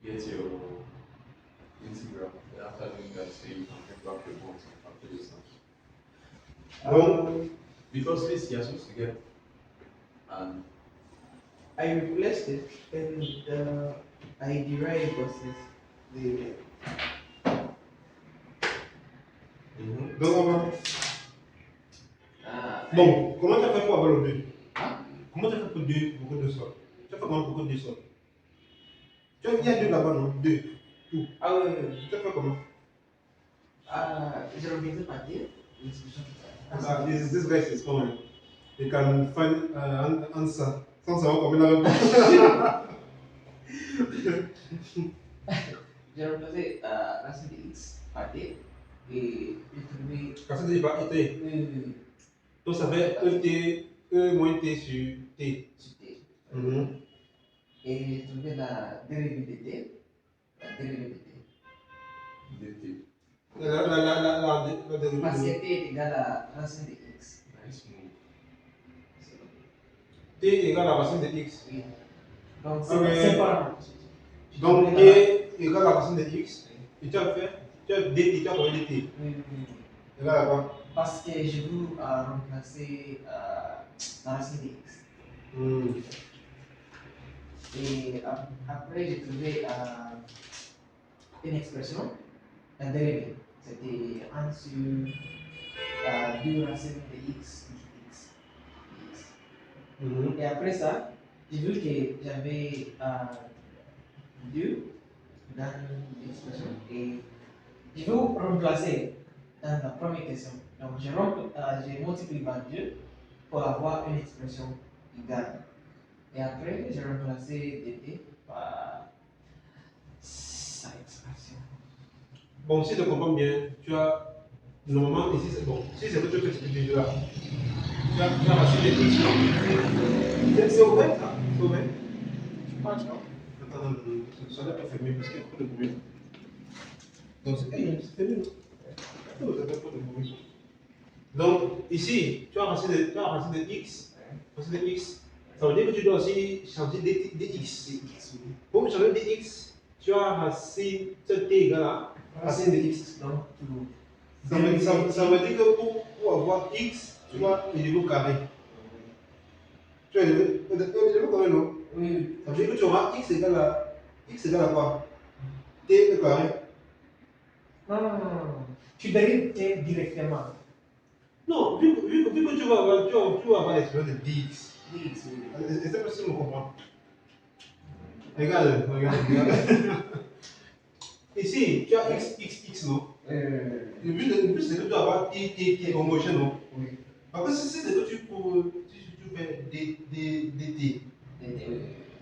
get your integral. And after doing that, so you can bring back your bonds and calculate them. Um, Because this you're supposed to get an I replaced it and I derived versus the. Donc, on va. Bon, comment tu as fait pour avoir le 2? Comment tu as fait pour 2 beaucoup de sol? Tu as fait comment beaucoup de sol? Il y a 2 là-bas, non? 2. Tout. Ah oui, Tu as fait comment? j'ai organisé par dire l'expression. This guy is coming. You can find an answer. Sans savoir comment il a répondu. J'ai remplacé racine de x par d et j'ai trouvé. Racine de par t. Oui. Donc ça fait E moins t sur t. Sur t. Mhm. Et j'ai trouvé la dérivée de d. La dérivée de d. dt. La dérivée. Parce que t est égal à racine de x. Nice move. T égale à racine de x. Oui. Donc Ok. c'est pas. Donc t égale à racine de x. Et tu as fait, tu as dt, tu as trouvé dt. Oui. Égale à quoi? Parce que je veux remplacer la racine de x. Et après, j'ai trouvé une expression, la dérivée. C'était 1 sur 2 racines de x plus x. Et après ça, j'ai vu que j'avais 2 dans l'expression. Et je vais remplacer dans la première question. Donc, j'ai multiplié par 2 pour avoir une expression égale. Et après, j'ai remplacé dt par sa expression. Bon, si je comprends bien, tu as. Normalement, ici c'est bon. Si c'est que tu fais ce que tu là, tu as racine de x, non? C'est ouvert ça? C'est ouvert? Je pense, non? Attends, ça n'est pas fermé parce qu'il y a trop de bruit. Donc c'est fermé, non? Non, ça fait trop de bruit. Donc ici, tu as racine de x. Racine de x. Ça veut dire que tu dois aussi changer dx. Pour changer dx, tu as racine de t égale à racine de x. Donc, Ça veut dire que pour avoir x, tu dois élever au carré. Tu as élevé au carré, non? oui. Ça veut dire que tu auras x égale à quoi? T au carré. Non. Tu dérives t directement. Non, vu que tu vas avoir l'expression de dx. Dx, oui. Et c'est possible de comprendre. Regarde. Ici, tu as x, non? Le but c'est que tu dois avoir t homogène, non? Oui. Parce que si c'est que tu fais dt, Oui.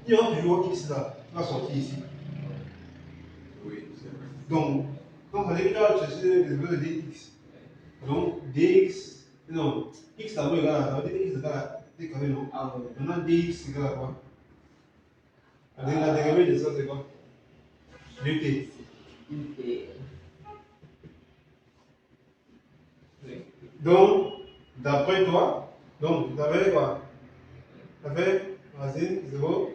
il y aura toujours x là, qui va sortir ici. Oui, c'est vrai. Donc, quand on dit que tu vas chercher le valeur de dx, donc dx, non, x d'abord égale à, ça veut dire que x égale à t carré, non? Ah oui. Maintenant dx égale à quoi? La dérivée de ça c'est quoi? dt. Oui. Donc, d'après toi, tu avais quoi? Tu avais racine 0,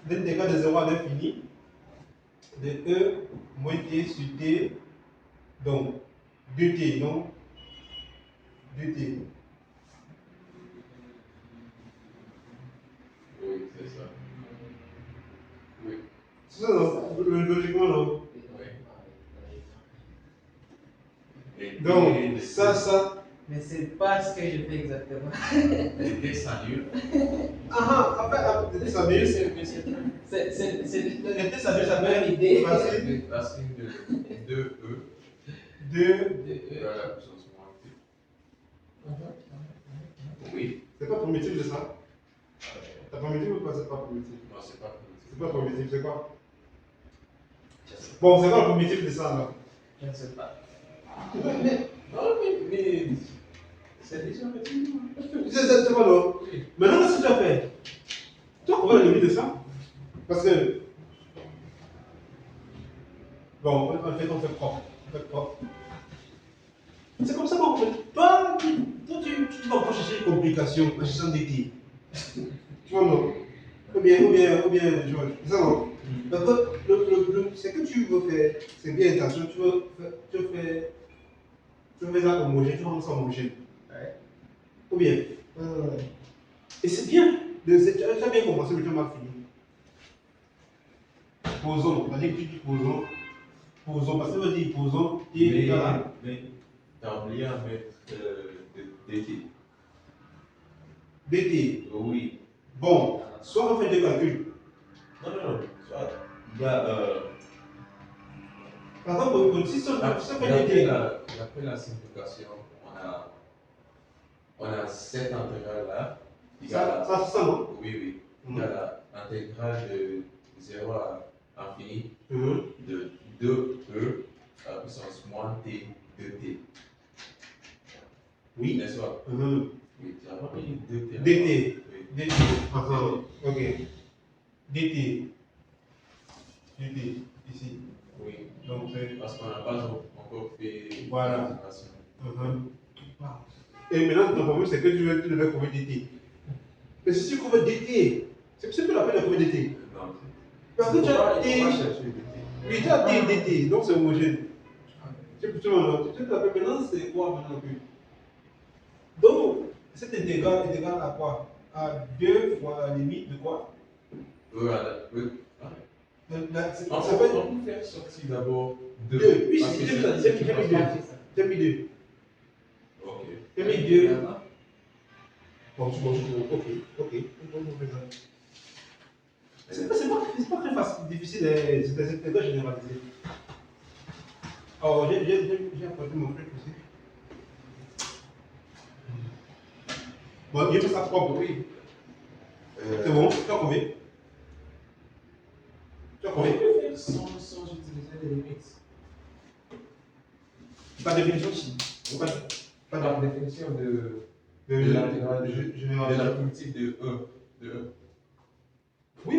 l'intégrale de 0 à l'infini, de e moins t sur t, donc 2t, donc 2t. Oui, c'est ça. Oui. C'est ça, non? Logiquement, non? Et Donc, ça. Mais c'est pas ce que je fais exactement. dt s'annule. Après, ça veut dire, C'est le t, ça veut dire, ça même fait idée. racine Racine de 2e 2. égale à la puissance moins t. Oui. C'est pas primitif de ça? T'as primitif ou pas? C'est pas primitif? Non, c'est pas primitif. C'est pas primitif, c'est quoi? Je sais pas. Bon, c'est quoi le primitif de ça là? Je ne sais pas. Mais c'est déjà fait. C'est pas non. Maintenant, qu'est-ce que tu as fait? Tu as trouvé la limite de ça? Parce que. Bon, on fait propre. C'est comme ça qu'on fait. Toi, tu vas pas chercher une complication en cherchant des tirs. Tu vois, non? Ou bien, Georges. C'est ça, non? Donc, ce que tu veux faire, c'est bien intention, tu veux faire ça homogène, tu rends ça homogène. Ouais. Ou bien. Et c'est bien. Tu as bien commencé, mais tu as mal fini. Posons, c'est-à-dire que tu dis posons, parce que tu dis posons, et voilà. Mais t'as oublié à mettre d'été. DT. Oui. Bon, soit on fait des calculs. Non, soit il y a. Par exemple, si ça fait DT. Après la simplification, on a cette intégrale là. Ça, c'est ça, non? Oui. Il y a l'intégrale de 0 à infini de 2e à la puissance moins t de t. Oui. N'est-ce pas? Oui, tu n'as pas mis 2t. DT. Oui. DT. Ok. DT. DT. Ici. Oui. Donc, c'est. Parce qu'on n'a pas encore fait Voilà. l'intégration. Et maintenant, ton problème, c'est que tu devais trouver DT. Mais si tu trouves DT, c'est plus la peine de trouver DT. Non. Parce que tu as pas T. chercher dt. Oui, tu as T DT, donc c'est homogène. Tu t'appelles maintenant, c'est quoi maintenant que? Donc, cette intégrale est égale à quoi? À 2 fois la limite de quoi? Voilà. Ça On fait peut faire sortir d'abord 2. 2. Oui, Parce que j'ai mis 2. J'ai mis 2. Ok. J'ai mis 2. Bon, ok. C'est pas très facile, difficile, c'est des intégrales généralisées. Alors, j'ai apporté mon truc aussi. Bon, j'ai fait ça propre, oui. C'est bon, tu as combien? Tu as combien? Sans utiliser les limites. Pas de définition ici. Pas Par définition de l'intégrale de généralisée. la primitive de E. Oui,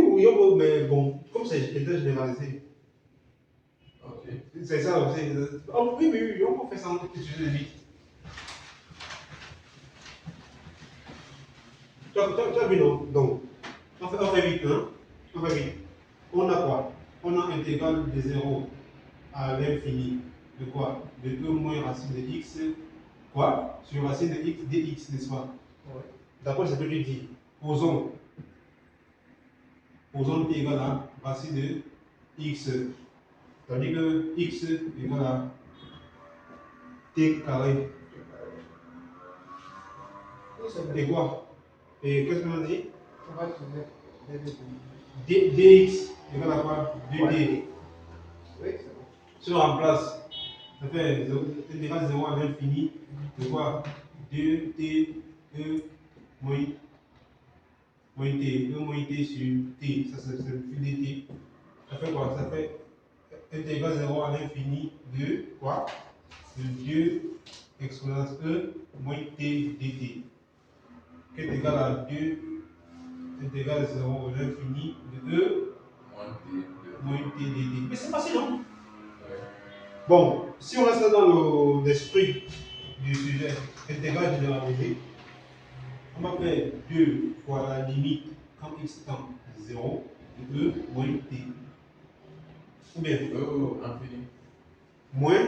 mais bon, comme c'est intégrale généralisée. Ok. C'est ça aussi. Oh, oui, on peut faire ça en utiliser les limites. Tu as vu, non? Donc, on fait vite, hein? On fait vite. On a quoi? On a intégrale de 0 à l'infini de quoi? De 2 moins racine de x, quoi? Sur racine de x dx, n'est-ce pas? Ouais. D'après ce que tu dis, posons t égale à racine de x. Ça veut dire que x égale à t carré. Et quoi? Et qu'est-ce qu'on a dit? On va trouver dx égale à quoi? 2d. Oui, c'est bon. Si on remplace, ça fait intégral de 0 à l'infini de quoi? 2t e moins t. E moins t sur t. Ça c'est le fil dt. Ça fait quoi? Ça fait intégral de 0 à l'infini de quoi? De 2 exponence e moins t dt. Qui est égal à 2 intégral de 0 à l'infini de e moins t dt. Mais c'est facile, non? Bon, si on reste dans l'esprit du sujet intégral généralisé, on va faire 2 fois la limite quand x tend 0 de e moins t. Ou bien Infini. moins.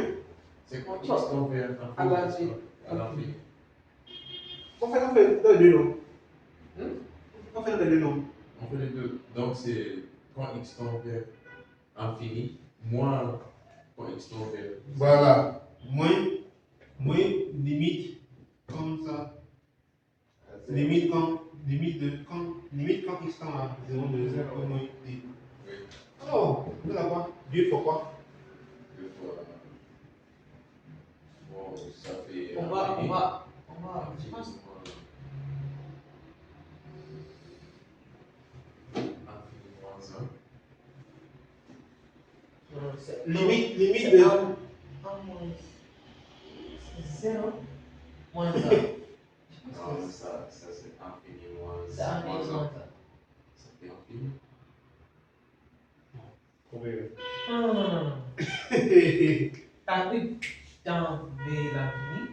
C'est quoi x tend vers À l'infini. À l'infini. On fait dans les deux noms. On fait dans les deux noms. On fait les deux. Donc c'est quand x tend vers infini, moins quand x tend vers. Voilà. Moins limite comme ça. Limite quand x tend à 0 de 0 moins t. Oui. Alors, on a quoi? 2 fois quoi? 2 fois. Bon, ça fait. On va, je pense. Infini moins 1. Limite de. 1 moins 0 moins 1. Non, ça c'est infini moins 1. C'est 1 moins 1. Ça fait infini. Non. Taper dans l'infini,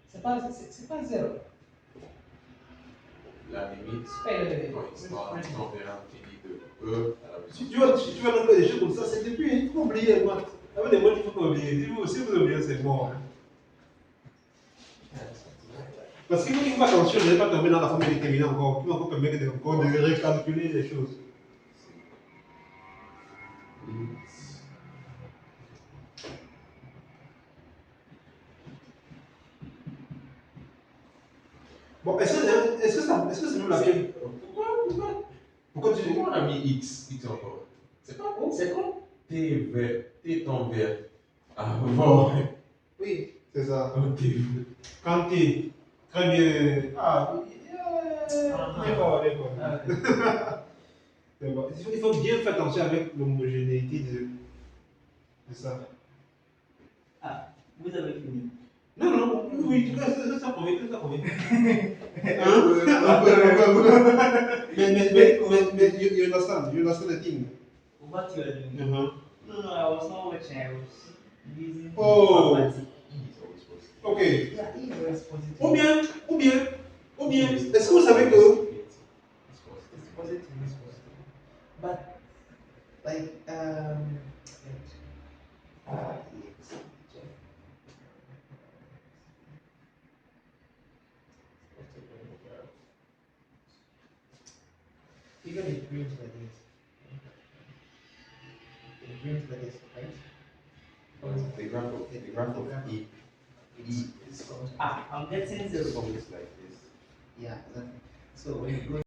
c'est pas 0. La limite, C'est pas le quand x tend vers infini de E à la puissance. Tu vas noter des choses comme ça, c'est depuis, il faut oublier les maths. Avec les mots, il faut pas oublier. Si vous oubliez, c'est mort. Hein. Parce qu'il faut qu'il faut attention, je ne vais pas tomber dans la forme déterminée encore. Il va encore permettre de récalculer les choses. Bon, est-ce que c'est nous laquelle? Pourquoi tu dis? Pourquoi on a mis X encore? C'est pas bon, c'est comme T vert, T temps vert. Avant. Oui, c'est ça. Un T vert. Quand tu très bien. Ah, d'accord, d'accord. D'accord. Il faut bien faire attention avec l'homogénéité de ça. Ah, vous avez fini. Non, non, oui, ça convient, ça convient. Mais you understand the thing. What you are doing? Uh-huh. No, I was not watching. I was using Oh. mathematics. E is always positive. Ok. Yeah, E is always positive. Ou bien, est-ce que vous savez que. It's positive. It's positive, it's positive. But, like, even it brings like this. It brings like this, right? The graph of E It's going to, Ah, I'm getting zero. is always like this. yeah, exactly. So when you go